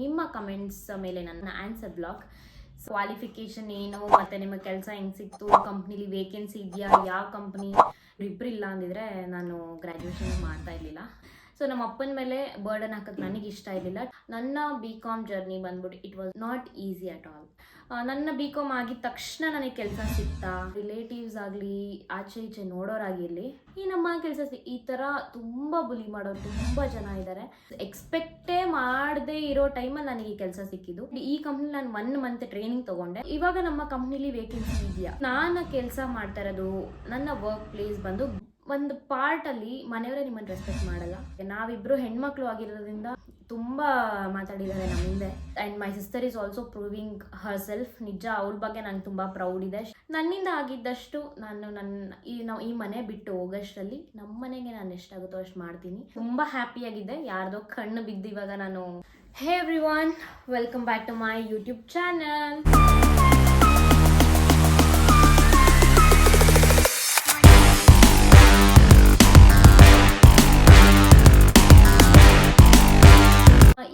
ನಿಮ್ಮ ಕಮೆಂಟ್ಸ್ ಮೇಲೆ ನನ್ನ ಆನ್ಸರ್ ಬ್ಲಾಗ್. ಕ್ವಾಲಿಫಿಕೇಶನ್ ಏನು, ಮತ್ತೆ ನಿಮಗೆ ಕೆಲಸ ಹೆಂಗೆ ಸಿಕ್ತು, ಕಂಪ್ನಿಲಿ ವೇಕೆನ್ಸಿ ಇದೆಯಾ, ಯಾವ ಕಂಪ್ನಿ, ಇಬ್ಬರಿಲ್ಲ ಅಂದಿದ್ರೆ ನಾನು ಗ್ರ್ಯಾಜುಯೇಷನ್ ಮಾಡ್ತಾ ಇರಲಿಲ್ಲ. ಸೊ ನಮ್ಮ ಅಪ್ಪನ ಮೇಲೆ ಬರ್ಡನ್ ಹಾಕೋದು ನನಗೆ ಇಷ್ಟ ಇರಲಿಲ್ಲ. ನನ್ನ BCom ಜರ್ನಿ ಬಂದ್ಬಿಟ್ಟು it was not easy at all. ನನ್ನ BCom ಆಗಿದ ತಕ್ಷಣ ನನಗೆ ಕೆಲಸ ಸಿಗ್ತಾ, ರಿಲೇಟಿವ್ಸ್ ಆಗಲಿ ಆಚೆ ಈಚೆ ನೋಡೋರಾಗಿರಲಿ, ಈ ನಮ್ಮ ಕೆಲಸ ಈ ಥರ ತುಂಬ ಬುಲಿ ಮಾಡೋರು ತುಂಬ ಜನ ಇದ್ದಾರೆ. ಎಕ್ಸ್ಪೆಕ್ಟೇ ಮಾಡದೇ ಇರೋ ಟೈಮಲ್ಲಿ ನನಗೆ ಈ ಕೆಲಸ ಸಿಕ್ಕಿದ್ದು. ಈ ಕಂಪ್ನಿ ನಾನು 1 ಮಂತ್ ಟ್ರೈನಿಂಗ್ ತೊಗೊಂಡೆ. ಇವಾಗ ನಮ್ಮ ಕಂಪ್ನಿಲಿ ವೇಕೆನ್ಸಿ ಇದೆಯಾ. ನಾನು ಕೆಲಸ ಮಾಡ್ತಾ ಇರೋದು ನನ್ನ ವರ್ಕ್ ಪ್ಲೇಸ್ ಬಂದು ಒಂದು ಪಾರ್ಟಲ್ಲಿ ಮನೆಯವರೇ ನಿಮ್ಮನ್ನು ರೆಸ್ಪೆಕ್ಟ್ ಮಾಡಲ್ಲ. ನಾವಿಬ್ರು ಹೆಣ್ಮಕ್ಳು ಆಗಿರೋದ್ರಿಂದ ತುಂಬ ಮಾತಾಡಿದ್ದಾರೆ ನಮ್ಮ ಹಿಂದೆ. And my sister is also proving herself. ನಿಜ, ಅವಳ ಬಗ್ಗೆ ನಂಗೆ ತುಂಬ ಪ್ರೌಡ್ ಇದೆ. ನನ್ನಿಂದ ಆಗಿದ್ದಷ್ಟು ನಾವು ಈ ಮನೆ ಬಿಟ್ಟು ಹೋಗೋಷ್ಟರಲ್ಲಿ ನಮ್ಮ ಮನೆಗೆ ನಾನು ಎಷ್ಟಾಗುತ್ತೋ ಅಷ್ಟು ಮಾಡ್ತೀನಿ. ತುಂಬ ಹ್ಯಾಪಿಯಾಗಿದ್ದೆ. ಯಾರ್ದೋ ಕಣ್ಣು ಬಿದ್ದು ಇವಾಗ ನಾನು hey everyone, welcome back to my YouTube channel.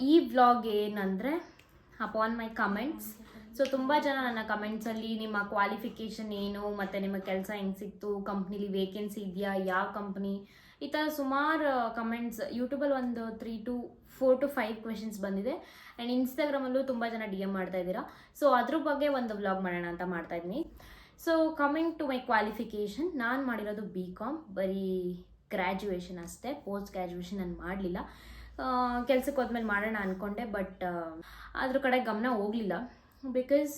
ಈ ವ್ಲಾಗ್ ಏನಂದರೆ ಅಪಾನ್ ಮೈ ಕಮೆಂಟ್ಸ್. ಸೊ ತುಂಬ ಜನ ನನ್ನ ಕಮೆಂಟ್ಸಲ್ಲಿ ನಿಮ್ಮ ಕ್ವಾಲಿಫಿಕೇಷನ್ ಏನು, ಮತ್ತು ನಿಮ್ಮ ಕೆಲಸ ಹೆಂಗೆ ಸಿಕ್ತು, ಕಂಪ್ನಿಲಿ ವೇಕೆನ್ಸಿ ಇದೆಯಾ, ಯಾವ ಕಂಪ್ನಿ, ಈ ಥರ ಸುಮಾರು ಕಮೆಂಟ್ಸ್. ಯೂಟ್ಯೂಬಲ್ಲಿ ಒಂದು 4 to 5 ಕ್ವೆಶನ್ಸ್ ಬಂದಿದೆ. ಆ್ಯಂಡ್ ಇನ್ಸ್ಟಾಗ್ರಾಮಲ್ಲೂ ತುಂಬ ಜನ DM ಮಾಡ್ತಾ ಇದ್ದೀರಾ. ಸೊ ಅದ್ರ ಬಗ್ಗೆ ಒಂದು ವ್ಲಾಗ್ ಮಾಡೋಣ ಅಂತ ಮಾಡ್ತಾಯಿದ್ದೀನಿ. So coming to my qualification, ನಾನು ಮಾಡಿರೋದು BCom, ಬರೀ ಗ್ರ್ಯಾಜುಯೇಷನ್ ಅಷ್ಟೇ. ಪೋಸ್ಟ್ ಗ್ರ್ಯಾಜುಯೇಷನ್ ನಾನು ಮಾಡಲಿಲ್ಲ. ಕೆಲ್ಸಕ್ಕೆ ಹೋದ್ಮೇಲೆ ಮಾಡೋಣ ಅಂದ್ಕೊಂಡೆ, ಬಟ್ ಅದ್ರ ಕಡೆ ಗಮನ ಹೋಗಲಿಲ್ಲ. ಬಿಕಾಸ್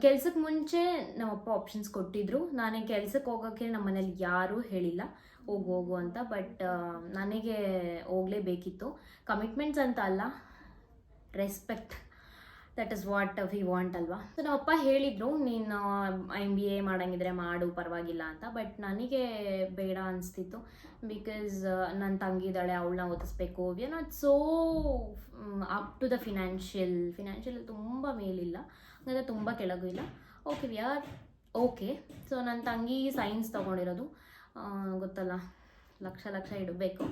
ಕೆಲ್ಸಕ್ಕೆ ಮುಂಚೆ ನಮ್ಮಪ್ಪ ಆಪ್ಷನ್ಸ್ ಕೊಟ್ಟಿದ್ರು. ನನಗೆ ಕೆಲ್ಸಕ್ಕೆ ಹೋಗೋಕ್ಕೆ ನಮ್ಮ ಮನೇಲಿ ಯಾರೂ ಹೇಳಿಲ್ಲ ಹೋಗು ಅಂತ. ಬಟ್ ನನಗೆ ಹೋಗಲೇಬೇಕಿತ್ತು. ಕಮಿಟ್ಮೆಂಟ್ಸ್ ಅಂತ ಅಲ್ಲ, respect, that is what we want ಅಲ್ವಾ. ಸೊ ನಮ್ಮಪ್ಪ ಹೇಳಿದರು, ನೀನು MBA ಮಾಡಂಗಿದ್ರೆ ಮಾಡು, ಪರವಾಗಿಲ್ಲ ಅಂತ. ಬಟ್ ನನಗೆ ಬೇಡ ಅನಿಸ್ತಿತ್ತು. ಬಿಕಾಸ್ ನನ್ನ ತಂಗಿದ್ದಾಳೆ, ಅವಳನ್ನ ಓದಿಸ್ಬೇಕು. We are not so up to the financial ತುಂಬ ಮೇಲಿಲ್ಲ, ಹಾಗಾದರೆ ತುಂಬ ಕೆಳಗೂ ಇಲ್ಲ. Okay, we are okay. So ನನ್ನ ತಂಗಿ ಸೈನ್ಸ್ ತೊಗೊಂಡಿರೋದು, ಗೊತ್ತಲ್ಲ, ಲಕ್ಷ ಇಡಬೇಕು.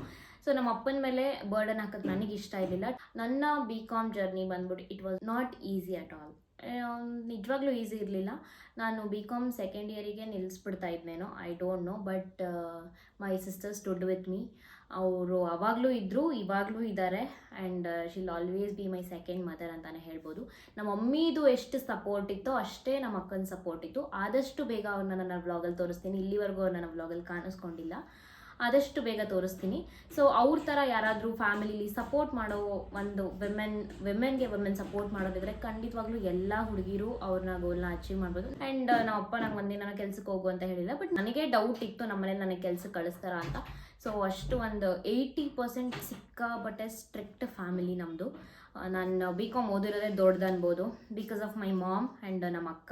ಸೊ ನಮ್ಮ ಅಪ್ಪನ ಮೇಲೆ ಬರ್ಡನ್ ಹಾಕೋದು ನನಗೆ ಇಷ್ಟ ಇರಲಿಲ್ಲ. ನನ್ನ BCom ಜರ್ನಿ ಬಂದ್ಬಿಟ್ಟು it was not easy at all. ನಿಜವಾಗ್ಲೂ ಈಸಿ ಇರಲಿಲ್ಲ. ನಾನು BCom ಸೆಕೆಂಡ್ ಇಯರಿಗೆ ನಿಲ್ಲಿಸ್ಬಿಡ್ತಾ ಇದ್ನೇನೋ, I don't know. But my sister stood with me. ಅವರು ಅವಾಗಲೂ ಇದ್ದರು, ಇವಾಗಲೂ ಇದ್ದಾರೆ. And she'll always be my second mother ಅಂತಲೇ ಹೇಳ್ಬೋದು. ನಮ್ಮ ಮಮ್ಮಿದು ಎಷ್ಟು ಸಪೋರ್ಟ್ ಇತ್ತೋ ಅಷ್ಟೇ ನಮ್ಮ ಅಕ್ಕನ ಸಪೋರ್ಟ್ ಇತ್ತು. ಆದಷ್ಟು ಬೇಗ ಅವ್ರನ್ನ ನನ್ನ ವ್ಲಾಗಲ್ಲಿ ತೋರಿಸ್ತೀನಿ. ಇಲ್ಲಿವರೆಗೂ ಅವ್ರು ನನ್ನ ವ್ಲಾಗಲ್ಲಿ ಕಾಣಿಸ್ಕೊಂಡಿಲ್ಲ, ಆದಷ್ಟು ಬೇಗ ತೋರಿಸ್ತೀನಿ. ಸೊ ಅವ್ರ ಥರ ಯಾರಾದರೂ ಫ್ಯಾಮಿಲಿಲಿ ಸಪೋರ್ಟ್ ಮಾಡೋ ಒಂದು ವುಮೆನ್ಗೆ ಸಪೋರ್ಟ್ ಮಾಡೋದಿದ್ರೆ ಖಂಡಿತವಾಗ್ಲೂ ಎಲ್ಲ ಹುಡುಗಿರು ಅವ್ರನ್ನ ಗೋಲ್ನ ಅಚೀವ್ ಮಾಡ್ಬೋದು. ಆ್ಯಂಡ್ ನಮ್ಮಪ್ಪ ನಂಗೆ ಒಂದಿನ ಕೆಲ್ಸಕ್ಕೆ ಹೋಗು ಅಂತ ಹೇಳಿಲ್ಲ. ಬಟ್ ನನಗೆ ಡೌಟ್ ಇತ್ತು ನಮ್ಮ ಮನೇಲಿ ನನಗೆ ಕೆಲ್ಸಕ್ಕೆ ಕಳಿಸ್ತಾರ ಅಂತ. ಸೊ ಅಷ್ಟು ಒಂದು 80% ಸಿಕ್ಕಾಬಟ್ಟೆ ಸ್ಟ್ರಿಕ್ಟ್ ಫ್ಯಾಮಿಲಿ ನಮ್ಮದು. ನಾನು BCom ಓದಿರೋದೇ ದೊಡ್ಡದು ಅನ್ಬೋದು, because of my mom and ನಮ್ಮ ಅಕ್ಕ.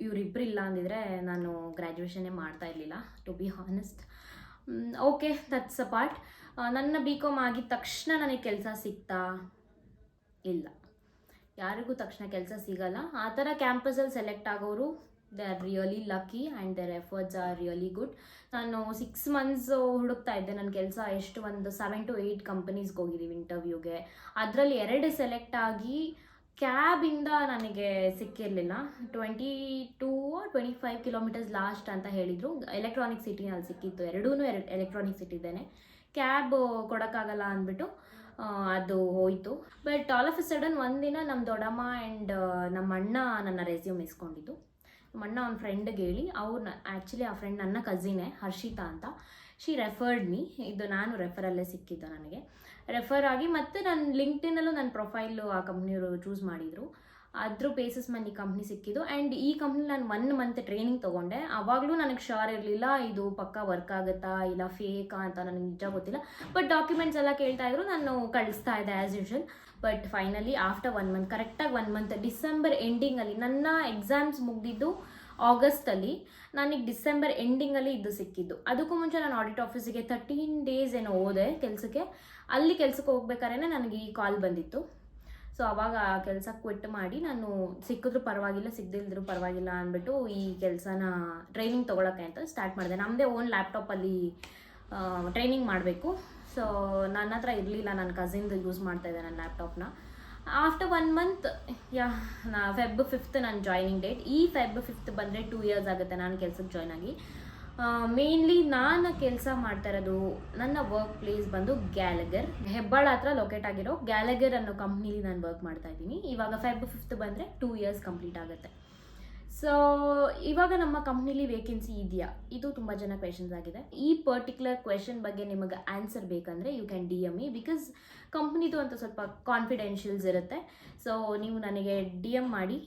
ಇವರಿಬ್ಬರು ಇಲ್ಲ ಅಂದಿದ್ರೆ ನಾನು ಗ್ರ್ಯಾಜುಯೇಷನ್ನೇ ಮಾಡ್ತಾ ಇರಲಿಲ್ಲ, to be honest. Okay, that's a part. ನನ್ನ BCom ಆಗಿದ ತಕ್ಷಣ ನನಗೆ ಕೆಲಸ ಸಿಗ್ತಾ ಇಲ್ಲ. ಯಾರಿಗೂ ತಕ್ಷಣ ಕೆಲಸ ಸಿಗಲ್ಲ. ಆ ಥರ ಕ್ಯಾಂಪಸಲ್ಲಿ ಸೆಲೆಕ್ಟ್ ಆಗೋರು they are really lucky and their efforts are really good. ನಾನು 6 months ಹುಡುಕ್ತಾ ಇದ್ದೆ ನನ್ನ ಕೆಲಸ. ಒಂದು 7 to 8 ಕಂಪನೀಸ್ಗೆ ಹೋಗಿದ್ದೀವಿ ಇಂಟರ್ವ್ಯೂಗೆ. ಅದರಲ್ಲಿ 2 ಸೆಲೆಕ್ಟ್ ಆಗಿ ಕ್ಯಾಬಿಂದ ನನಗೆ ಸಿಕ್ಕಿರಲಿಲ್ಲ. 22 or 25 kilometers ಲಾಸ್ಟ್ ಅಂತ ಹೇಳಿದರು. ಎಲೆಕ್ಟ್ರಾನಿಕ್ ಸಿಟಿನಲ್ಲಿ ಸಿಕ್ಕಿತ್ತು. ಎರಡೂ ಎಲೆಕ್ಟ್ರಾನಿಕ್ ಸಿಟಿ ಇದ್ದೇನೆ. ಕ್ಯಾಬ್ ಕೊಡೋಕ್ಕಾಗಲ್ಲ ಅಂದ್ಬಿಟ್ಟು ಅದು ಹೋಯಿತು. But all of A sudden ಒಂದಿನ ನಮ್ಮ ದೊಡ್ಡಮ್ಮ ಆ್ಯಂಡ್ ನಮ್ಮ ಅಣ್ಣ ನನ್ನ ರೆಸ್ಯೂಮ್ ಇಸ್ಕೊಂಡಿದ್ದು. ನಮ್ಮ ಅಣ್ಣ ಅವ್ನ ಫ್ರೆಂಡ್ಗೆ ಹೇಳಿ, ಆ್ಯಕ್ಚುಲಿ ಆ ಫ್ರೆಂಡ್ ನನ್ನ ಕಸಿನೇ, ಹರ್ಷಿತಾ ಅಂತ. She referred me. ಇದು ನಾನು ರೆಫರಲ್ಲೇ ಸಿಕ್ಕಿದ್ದು ನನಗೆ. ರೆಫರ್ ಆಗಿ ಮತ್ತು ನನ್ನ ಲಿಂಕ್ಡ್ಇನ್ನಲ್ಲೂ ನನ್ನ ಪ್ರೊಫೈಲು ಆ ಕಂಪ್ನಿಯವರು ಚೂಸ್ ಮಾಡಿದರು. ಅದ್ರ ಬೇಸಿಸ್ ಮೇಲೆ ಈ ಕಂಪ್ನಿ ಸಿಕ್ಕಿದ್ದು. ಆ್ಯಂಡ್ ಈ ಕಂಪ್ನಿ ನಾನು 1 ಮಂತ್ ಟ್ರೈನಿಂಗ್ ತೊಗೊಂಡೆ. ಆವಾಗಲೂ ನನಗೆ ಶೋರ್ ಇರಲಿಲ್ಲ ಇದು ಪಕ್ಕಾ ವರ್ಕ್ ಆಗುತ್ತಾ ಇಲ್ಲ ಫೇಕಾ ಅಂತ ನನಗೆ ನಿಜ ಗೊತ್ತಿಲ್ಲ. ಬಟ್ ಡಾಕ್ಯುಮೆಂಟ್ಸ್ ಎಲ್ಲ ಕೇಳ್ತಾಯಿದ್ರು, ನಾನು ಕಳಿಸ್ತಾ ಇದ್ದೆ as usual. But finally after 1 month, ಕರೆಕ್ಟಾಗಿ 1 month, ಡಿಸೆಂಬರ್ ಎಂಡಿಂಗಲ್ಲಿ, ನನ್ನ ಎಕ್ಸಾಮ್ಸ್ ಮುಗಿದಿದ್ದು ಆಗಸ್ಟಲ್ಲಿ, ನನಗೆ ಡಿಸೆಂಬರ್ ಎಂಡಿಂಗಲ್ಲಿ ಇದು ಸಿಕ್ಕಿದ್ದು. ಅದಕ್ಕೂ ಮುಂಚೆ ನಾನು ಆಡಿಟ್ ಆಫೀಸಿಗೆ 13 days ಏನೋ ಹೋದೆ ಕೆಲಸಕ್ಕೆ. ಅಲ್ಲಿ ಕೆಲಸಕ್ಕೆ ಹೋಗ್ಬೇಕಾದ್ರೆ ನನಗೆ ಈ ಕಾಲ್ ಬಂದಿತ್ತು. ಸೊ ಆವಾಗ ಆ ಕೆಲಸ ಕ್ವಿಟ್ ಮಾಡಿ ನಾನು ಸಿಕ್ಕಿದ್ರು ಪರವಾಗಿಲ್ಲ, ಸಿಗದಿಲ್ದ್ರು ಪರವಾಗಿಲ್ಲ ಅಂದ್ಬಿಟ್ಟು ಈ ಕೆಲಸನ ಟ್ರೈನಿಂಗ್ ತೊಗೊಳಕ್ಕೆ ಅಂತ ಸ್ಟಾರ್ಟ್ ಮಾಡಿದೆ. ನಮ್ಮದೇ ಓನ್ ಲ್ಯಾಪ್ಟಾಪಲ್ಲಿ ಟ್ರೈನಿಂಗ್ ಮಾಡಬೇಕು. ಸೊ ನನ್ನ ಹತ್ರ ಇರಲಿಲ್ಲ, ನನ್ನ ಕಸಿನ್ದು ಯೂಸ್ ಮಾಡ್ತಾಯಿದ್ದೆ ನನ್ನ ಲ್ಯಾಪ್ಟಾಪ್ನ. ಆಫ್ಟರ್ 1 ಮಂತ್ ಫೆಬ್ 5th ನನ್ನ ಜಾಯ್ನಿಂಗ್ ಡೇಟ್. ಈ ಫೆಬ್ 5th ಬಂದರೆ 2 years ಆಗುತ್ತೆ ನಾನು ಕೆಲಸಕ್ಕೆ ಜಾಯ್ನ್ ಆಗಿ. ಮೇನ್ಲಿ ನಾನು ಕೆಲಸ ಮಾಡ್ತಾ ಇರೋದು ನನ್ನ ವರ್ಕ್ ಪ್ಲೇಸ್ ಬಂದು ಗ್ಯಾಲಗರ್, ಹೆಬ್ಬಾಳ ಹತ್ರ ಲೊಕೇಟ್ ಆಗಿರೋ ಗ್ಯಾಲಗರ್ ಅನ್ನೋ ಕಂಪ್ನಿಲಿ ನಾನು ವರ್ಕ್ ಮಾಡ್ತಾ ಇದ್ದೀನಿ. ಇವಾಗ ಫೆಬ್ 5th ಬಂದರೆ 2 years ಕಂಪ್ಲೀಟ್ ಆಗುತ್ತೆ. ಸೊ ಇವಾಗ ನಮ್ಮ ಕಂಪ್ನಿಲಿ ವೇಕೆನ್ಸಿ ಇದೆಯಾ, ಇದು ತುಂಬ ಜನ ಕ್ವೆಶನ್ಸ್ ಆಗಿದೆ. ಈ ಪರ್ಟಿಕ್ಯುಲರ್ ಕ್ವೆಶನ್ ಬಗ್ಗೆ ನಿಮಗೆ ಆನ್ಸರ್ ಬೇಕಂದರೆ you can DM me, because ಕಂಪ್ನಿದು ಅಂತ ಸ್ವಲ್ಪ ಕಾನ್ಫಿಡೆನ್ಷಿಯಲ್ಸ್ ಇರುತ್ತೆ. ಸೊ ನೀವು ನನಗೆ DM ಮಾಡಿ.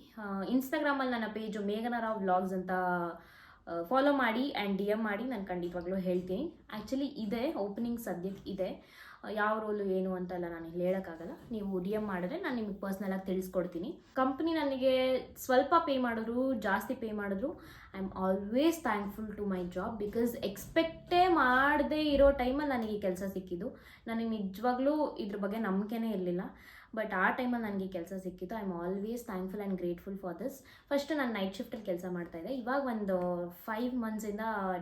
ಇನ್ಸ್ಟಾಗ್ರಾಮಲ್ಲಿ ನನ್ನ ಪೇಜು ಮೇಘನಾ ರಾವ್ ವ್ಲಾಗ್ಸ್ ಅಂತ ಫಾಲೋ ಮಾಡಿ ಆ್ಯಂಡ್ DM ಮಾಡಿ, ನಾನು ಖಂಡಿತವಾಗ್ಲೂ ಹೇಳ್ತೀನಿ. ಆ್ಯಕ್ಚುಲಿ ಇದೆ ಓಪನಿಂಗ್ ಸದ್ಯಕ್ಕೆ ಇದೆ, ಯಾವ ರೋಲು ಏನು ಅಂತೆಲ್ಲ ನಾನು ಇಲ್ಲಿ ಹೇಳೋಕ್ಕಾಗಲ್ಲ. ನೀವು DM ಮಾಡಿದ್ರೆ ನಾನು ನಿಮಗೆ ಪರ್ಸ್ನಲಾಗಿ ತಿಳಿಸ್ಕೊಡ್ತೀನಿ. ಕಂಪ್ನಿ ನನಗೆ ಸ್ವಲ್ಪ ಪೇ ಮಾಡಿದ್ರು ಜಾಸ್ತಿ ಪೇ ಮಾಡಿದ್ರು I am always thankful to my job, because ಎಕ್ಸ್ಪೆಕ್ಟೇ ಮಾಡದೇ ಇರೋ ಟೈಮಲ್ಲಿ ನನಗೆ ಈ ಕೆಲಸ ಸಿಕ್ಕಿದ್ದು. ನನಗೆ ನಿಜವಾಗ್ಲೂ ಇದ್ರ ಬಗ್ಗೆ ನಂಬಿಕೆನೇ ಇರಲಿಲ್ಲ, ಬಟ್ ಆ ಟೈಮಲ್ಲಿ ನನಗೆ ಕೆಲಸ ಸಿಕ್ಕಿತ್ತು. I am always thankful and grateful for this. First ನಾನು ನೈಟ್ ಶಿಫ್ಟಲ್ಲಿ ಕೆಲಸ ಮಾಡ್ತಾಯಿದ್ದೆ, ಇವಾಗ ಒಂದು 5 months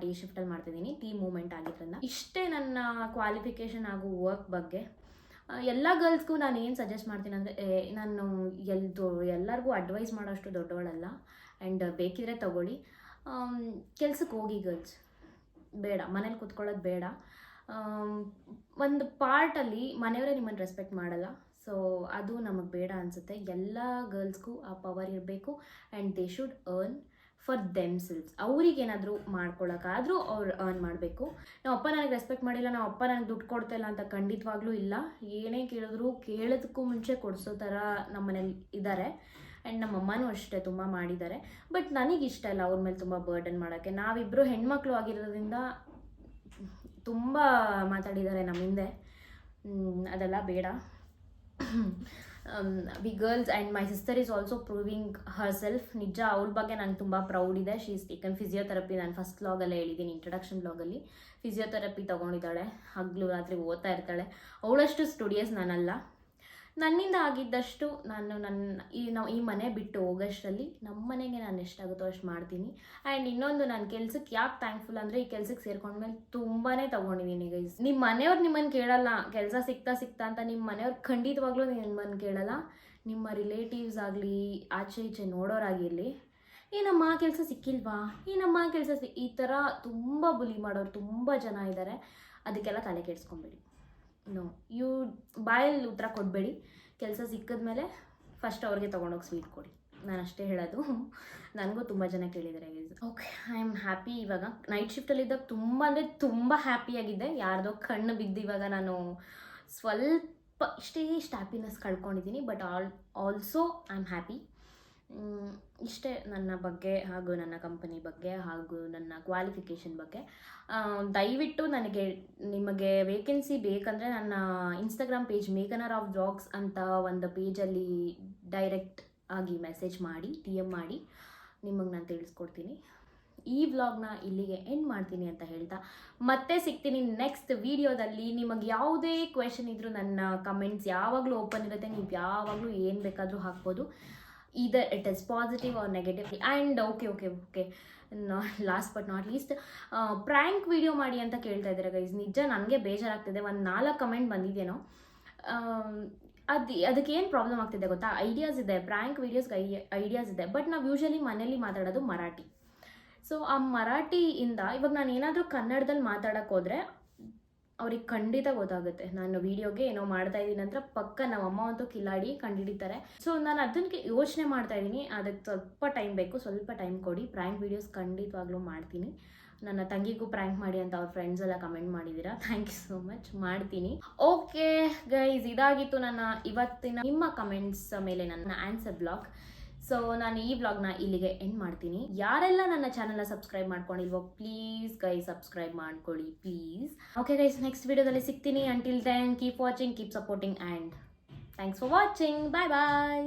ಡೇ ಶಿಫ್ಟಲ್ಲಿ ಮಾಡ್ತಿದ್ದೀನಿ, ಟೀಮ್ ಮೂವ್ಮೆಂಟ್ ಆಗಿದ್ದರಿಂದ. ಇಷ್ಟೇ ನನ್ನ ಕ್ವಾಲಿಫಿಕೇಷನ್ ಹಾಗೂ ವರ್ಕ್ ಬಗ್ಗೆ. ಎಲ್ಲ ಗರ್ಲ್ಸ್ಗೂ ನಾನು ಏನು ಸಜೆಸ್ಟ್ ಮಾಡ್ತೀನಿ ಅಂದರೆ, ನಾನು ಎಲ್ಲರಿಗೂ ಅಡ್ವೈಸ್ ಮಾಡೋಷ್ಟು ದೊಡ್ಡವಳಲ್ಲ, ಆ್ಯಂಡ್ ಬೇಕಿದ್ರೆ ತಗೊಳ್ಳಿ. ಕೆಲ್ಸಕ್ಕೆ ಹೋಗಿ ಗರ್ಲ್ಸ್, ಬೇಡ ಮನೇಲಿ ಕೂತ್ಕೊಳ್ಳೋದು ಬೇಡ. ಒಂದು ಪಾರ್ಟಲ್ಲಿ ಮನೆಯವರೇ ನಿಮ್ಮನ್ನು ರೆಸ್ಪೆಕ್ಟ್ ಮಾಡಲ್ಲ, ಸೊ ಅದು ನಮಗೆ ಬೇಡ ಅನಿಸುತ್ತೆ. ಎಲ್ಲ ಗರ್ಲ್ಸ್ಗೂ ಆ ಪವರ್ ಇರಬೇಕು and they should earn for themselves. ಅವ್ರಿಗೇನಾದರೂ ಮಾಡ್ಕೊಳಕ್ಕಾದರೂ ಅವ್ರು ಅರ್ನ್ ಮಾಡಬೇಕು. ನಾವು ಅಪ್ಪ ನನಗೆ ರೆಸ್ಪೆಕ್ಟ್ ಮಾಡಿಲ್ಲ, ನಾವು ಅಪ್ಪ ನನಗೆ ದುಡ್ಡು ಕೊಡ್ತಾಯಿಲ್ಲ ಅಂತ ಖಂಡಿತವಾಗ್ಲೂ ಇಲ್ಲ. ಏನೇ ಕೇಳಿದ್ರು ಕೇಳೋದಕ್ಕೂ ಮುಂಚೆ ಕೊಡಿಸೋ ಥರ ನಮ್ಮ ಮನೇಲಿ ಇದ್ದಾರೆ. ಆ್ಯಂಡ್ ನಮ್ಮ ಅಮ್ಮನೂ ಅಷ್ಟೇ ತುಂಬ ಮಾಡಿದ್ದಾರೆ. ಬಟ್ ನನಗಿಷ್ಟ ಇಲ್ಲ ಅವ್ರ ಮೇಲೆ ತುಂಬ ಬರ್ಡನ್ ಮಾಡೋಕ್ಕೆ. ನಾವಿಬ್ಬರು ಹೆಣ್ಮಕ್ಳು ಆಗಿರೋದ್ರಿಂದ ತುಂಬ ಮಾತಾಡಿದ್ದಾರೆ ನಮ್ಮ ಹಿಂದೆ, ಅದೆಲ್ಲ ಬೇಡ. We girls and my sister is also proving herself. ನಿಜ ಅವಳ ಬಗ್ಗೆ ನಂಗೆ ತುಂಬ ಪ್ರೌಡ್ ಇದೆ. She is taken physiotherapy. ನಾನು ಫಸ್ಟ್ ವ್ಲಾಗಲ್ಲೇ ಹೇಳಿದ್ದೀನಿ, ಇಂಟ್ರಡಕ್ಷನ್ ವ್ಲಾಗಲ್ಲಿ. ಫಿಸಿಯೋಥೆರಪಿ ತೊಗೊಂಡಿದ್ದಾಳೆ, ಹಗಲು ರಾತ್ರಿ ಓದ್ತಾ ಇರ್ತಾಳೆ. ಅವಳಷ್ಟು ಸ್ಟುಡಿಯಸ್ ನಾನಲ್ಲ. ನನ್ನಿಂದ ಆಗಿದ್ದಷ್ಟು ನಾವು ಈ ಮನೆ ಬಿಟ್ಟು ಹೋಗೋಷ್ಟರಲ್ಲಿ ನಮ್ಮ ಮನೆಗೆ ನಾನು ಎಷ್ಟಾಗುತ್ತೋ ಅಷ್ಟು ಮಾಡ್ತೀನಿ. ಆ್ಯಂಡ್ ಇನ್ನೊಂದು, ನನ್ನ ಕೆಲ್ಸಕ್ಕೆ ಯಾಕೆ ಥ್ಯಾಂಕ್ಫುಲ್ ಅಂದರೆ, ಈ ಕೆಲ್ಸಕ್ಕೆ ಸೇರ್ಕೊಂಡ್ಮೇಲೆ ತುಂಬಾ ತೊಗೊಂಡಿದ್ದೀನಿ ಗೈಸ್. ನಿಮ್ಮ ಮನೆಯವ್ರು ನಿಮ್ಮನ್ನು ಕೇಳಲ್ಲ, ಕೆಲಸ ಸಿಗ್ತಾ ಅಂತ ನಿಮ್ಮ ಮನೆಯವ್ರು ಖಂಡಿತವಾಗ್ಲೂ ನಿಮ್ಮನ್ನು ಕೇಳಲ್ಲ. ನಿಮ್ಮ ರಿಲೇಟಿವ್ಸ್ ಆಗಲಿ, ಆಚೆ ಈಚೆ ನೋಡೋರಾಗಿರಲಿ, ಏನಮ್ಮ ಕೆಲಸ ಸಿಕ್ಕಿಲ್ವಾ, ಏನಮ್ಮ ಈ ಥರ ತುಂಬ ಬುಲಿ ಮಾಡೋರು ತುಂಬ ಜನ ಇದ್ದಾರೆ. ಅದಕ್ಕೆಲ್ಲ ತಲೆ ಕೆಡಿಸ್ಕೊಂಬೇಡಿ. ನೋ, ಯು ಬಾಯಲ್ಲಿ ಉತ್ತರ ಕೊಡಬೇಡಿ. ಕೆಲಸ ಸಿಕ್ಕಿದ್ಮೇಲೆ ಫಸ್ಟ್ ಅವ್ರಿಗೆ ತೊಗೊಂಡೋಗಿ ಸ್ವೀಟ್ ಕೊಡಿ, ನಾನು ಅಷ್ಟೇ ಹೇಳೋದು. ನನಗೂ ತುಂಬ ಜನ ಕೇಳಿದ್ದಾರೆ. Okay, I am happy. ಇವಾಗ ನೈಟ್ ಶಿಫ್ಟಲ್ಲಿದ್ದಾಗ ತುಂಬ ಅಂದರೆ ತುಂಬ ಹ್ಯಾಪಿಯಾಗಿದ್ದೆ. ಯಾರ್ದೋ ಕಣ್ಣು ಬಿದ್ದು ಇವಾಗ ನಾನು ಸ್ವಲ್ಪ ಇಷ್ಟೇ ಹ್ಯಾಪಿನೆಸ್ ಕಳ್ಕೊಂಡಿದ್ದೀನಿ. But also I am happy. ಇಷ್ಟೇ ನನ್ನ ಬಗ್ಗೆ ಹಾಗೂ ನನ್ನ ಕಂಪನಿ ಬಗ್ಗೆ ಹಾಗೂ ನನ್ನ ಕ್ವಾಲಿಫಿಕೇಷನ್ ಬಗ್ಗೆ. ದಯವಿಟ್ಟು ನಿಮಗೆ ವೇಕೆನ್ಸಿ ಬೇಕಂದರೆ ನನ್ನ ಇನ್ಸ್ಟಾಗ್ರಾಮ್ ಪೇಜ್ ಮೇಘನಾ ರಾವ್ ವ್ಲಾಗ್ಸ್ ಅಂತ ಒಂದು ಪೇಜಲ್ಲಿ ಡೈರೆಕ್ಟ್ ಆಗಿ ಮೆಸೇಜ್ ಮಾಡಿ, DM ಮಾಡಿ, ನಿಮಗೆ ನಾನು ತಿಳಿಸ್ಕೊಡ್ತೀನಿ. ಈ ವ್ಲಾಗ್ನ ಇಲ್ಲಿಗೆ ಎಂಡ್ ಮಾಡ್ತೀನಿ ಅಂತ ಹೇಳ್ತಾ ಮತ್ತೆ ಸಿಗ್ತೀನಿ ನೆಕ್ಸ್ಟ್ ವಿಡಿಯೋದಲ್ಲಿ. ನಿಮಗೆ ಯಾವುದೇ ಕ್ವೆಶನ್ ಇದ್ದರೂ ನನ್ನ ಕಮೆಂಟ್ಸ್ ಯಾವಾಗಲೂ ಓಪನ್ ಇರುತ್ತೆ, ನೀವು ಯಾವಾಗಲೂ ಏನು ಬೇಕಾದರೂ ಹಾಕ್ಬೋದು. either it is positive or negative. And okay, last but not least, prank video ಮಾಡಿ ಅಂತ ಕೇಳ್ತಾ ಇದ್ದಾರೆ ಗೈಸ್. ನಿಜ ನನಗೆ ಬೇಜಾರಾಗ್ತಿದೆ. ಒಂದು 4 ಕಮೆಂಟ್ ಬಂದಿದ್ದೇನೋ. ಅದಕ್ಕೆ ಏನು ಪ್ರಾಬ್ಲಮ್ ಆಗ್ತಿದೆ ಗೊತ್ತಾ, ಐಡಿಯಾಸ್ ಇದೆ, ಪ್ರ್ಯಾಂಕ್ ವೀಡಿಯೋಸ್ಗೆ ಐಡಿಯಾಸ್ ಇದೆ, ಬಟ್ ನಾವು ಯೂಶಲಿ ಮನೇಲಿ ಮಾತಾಡೋದು ಮರಾಠಿ. ಸೊ ಆ ಮರಾಠಿಯಿಂದ ಇವಾಗ ನಾನು ಏನಾದರೂ ಕನ್ನಡದಲ್ಲಿ ಮಾತಾಡೋಕ್ಕೆ ಹೋದರೆ ಅವ್ರಿಗೆ ಖಂಡಿತ ಗೊತ್ತಾಗುತ್ತೆ ನಾನು ವಿಡಿಯೋಗೆ ಏನೋ ಮಾಡ್ತಾ ಇದ್ದೀನಿ ನಂತರ ಪಕ್ಕ ನಮ್ಮ ಅಮ್ಮ ಅಂತೂ ಕಿಲಾಡಿ ಕಂಡುಹಿಡಿತಾರೆ. ಸೊ ನಾನು ಅದಕ್ಕೆ ಯೋಚನೆ ಮಾಡ್ತಾ ಇದ್ದೀನಿ, ಅದಕ್ಕೆ ಸ್ವಲ್ಪ ಟೈಮ್ ಬೇಕು, ಸ್ವಲ್ಪ ಟೈಮ್ ಕೊಡಿ. ಪ್ರ್ಯಾಂಕ್ ವೀಡಿಯೋಸ್ ಖಂಡಿತವಾಗ್ಲೂ ಮಾಡ್ತೀನಿ. ನನ್ನ ತಂಗಿಗೂ ಪ್ರ್ಯಾಂಕ್ ಮಾಡಿ ಅಂತ ಅವ್ರ ಫ್ರೆಂಡ್ಸ್ ಎಲ್ಲ ಕಮೆಂಟ್ ಮಾಡಿದ್ದೀರಾ, ಥ್ಯಾಂಕ್ ಯು ಸೋ ಮಚ್, ಮಾಡ್ತೀನಿ. ಓಕೆ ಗೈಸ್, ಇದಾಗಿತ್ತು ನನ್ನ ಇವತ್ತಿನ ನಿಮ್ಮ ಕಮೆಂಟ್ಸ್ ಮೇಲೆ ನನ್ನ ಆನ್ಸರ್ ಬ್ಲಾಗ್. ಸೊ ನಾನು ಈ ವ್ಲಾಗ್ನ ಇಲ್ಲಿಗೆ ಎಂಡ್ ಮಾಡ್ತೀನಿ. ಯಾರೆಲ್ಲ ನನ್ನ ಚಾನಲ್ನ ಸಬ್ಸ್ಕ್ರೈಬ್ ಮಾಡ್ಕೊಂಡಿಲ್ವೋ ಪ್ಲೀಸ್ ಗೈಸ್ ಸಬ್ಸ್ಕ್ರೈಬ್ ಮಾಡ್ಕೊಳ್ಳಿ ಪ್ಲೀಸ್. ಓಕೆ ಗೈಸ್, ನೆಕ್ಸ್ಟ್ ವಿಡಿಯೋದಲ್ಲಿ ಸಿಗ್ತೀನಿ. Until then keep watching, keep supporting and thanks for watching. Bye bye.